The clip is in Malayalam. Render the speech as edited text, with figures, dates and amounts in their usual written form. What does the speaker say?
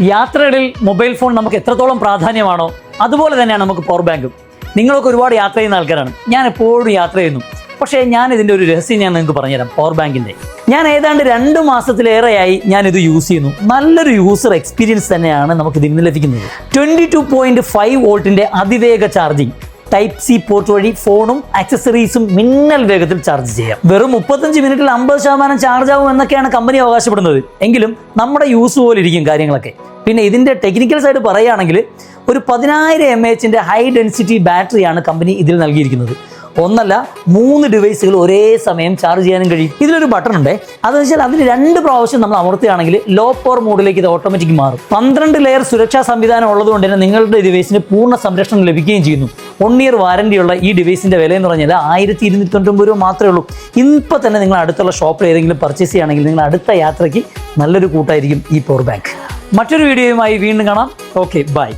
യാത്രകളിൽ മൊബൈൽ ഫോൺ നമുക്ക് എത്രത്തോളം പ്രാധാന്യമാണോ അതുപോലെ തന്നെയാണ് നമുക്ക് പവർ ബാങ്കും. നിങ്ങളൊക്കെ ഒരുപാട് യാത്ര ചെയ്യുന്ന ആൾക്കാരാണ്. ഞാൻ എപ്പോഴും യാത്ര ചെയ്യുന്നു. പക്ഷേ ഞാൻ ഇതിൻ്റെ ഒരു രഹസ്യം ഞാൻ നിങ്ങൾക്ക് പറഞ്ഞുതരാം. പവർ ബാങ്കിൻ്റെ ഞാൻ ഏതാണ്ട് 2 മാസത്തിലേറെയായി ഞാനിത് യൂസ് ചെയ്യുന്നു. നല്ലൊരു യൂസർ എക്സ്പീരിയൻസ് തന്നെയാണ് നമുക്ക് ഇതിൽ നിന്ന് ലഭിക്കുന്നത്. 22.5 വോൾട്ടിൻ്റെ അതിവേഗ ചാർജിങ്, ടൈപ്പ് സി പോർട്ട് വഴി ഫോണും ആക്സസറീസും മിന്നൽ വേഗത്തിൽ ചാർജ് ചെയ്യാം. വെറും 35 മിനിറ്റിൽ 50% ചാർജ് ആവും എന്നൊക്കെയാണ് കമ്പനി അവകാശപ്പെടുന്നത്. എങ്കിലും നമ്മുടെ യൂസ് പോലെ ഇരിക്കും കാര്യങ്ങളൊക്കെ. പിന്നെ ഇതിൻ്റെ ടെക്നിക്കൽ സൈഡ് പറയുകയാണെങ്കിൽ ഒരു 10000 mAh ഹൈ ഡെൻസിറ്റി ബാറ്ററിയാണ് കമ്പനി ഇതിൽ നൽകിയിരിക്കുന്നത്. ഒന്നല്ല 3 ഡിവൈസുകൾ ഒരേ സമയം ചാർജ് ചെയ്യാനും കഴിയും. ഇതിലൊരു ബട്ടൺ ഉണ്ട്. അതെന്ന് വെച്ചാൽ അതിന് 2 പ്രാവശ്യം നമ്മൾ അമർത്തുകയാണെങ്കിൽ ലോ പവർ മോഡിലേക്ക് ഇത് ഓട്ടോമാറ്റിക് മാറും. 12 ലെയർ സുരക്ഷാ സംവിധാനം ഉള്ളതുകൊണ്ട് തന്നെ നിങ്ങളുടെ ഡിവൈസിന് പൂർണ്ണ സംരക്ഷണം ലഭിക്കുകയും ചെയ്യുന്നു. 1 ഇയർ വാറണ്ടിയുള്ള ഈ ഡിവൈസിന്റെ വില എന്ന് പറഞ്ഞാൽ 1299 രൂപ മാത്രമേ ഉള്ളൂ. ഇപ്പം തന്നെ നിങ്ങൾ അടുത്തുള്ള ഷോപ്പിൽ ഏതെങ്കിലും പർച്ചേസ് ചെയ്യുകയാണെങ്കിൽ നിങ്ങൾ അടുത്ത യാത്രയ്ക്ക് നല്ലൊരു കൂട്ടായിരിക്കും ഈ പവർ ബാങ്ക്. മറ്റൊരു വീഡിയോയുമായി വീണ്ടും കാണാം. Okay, by.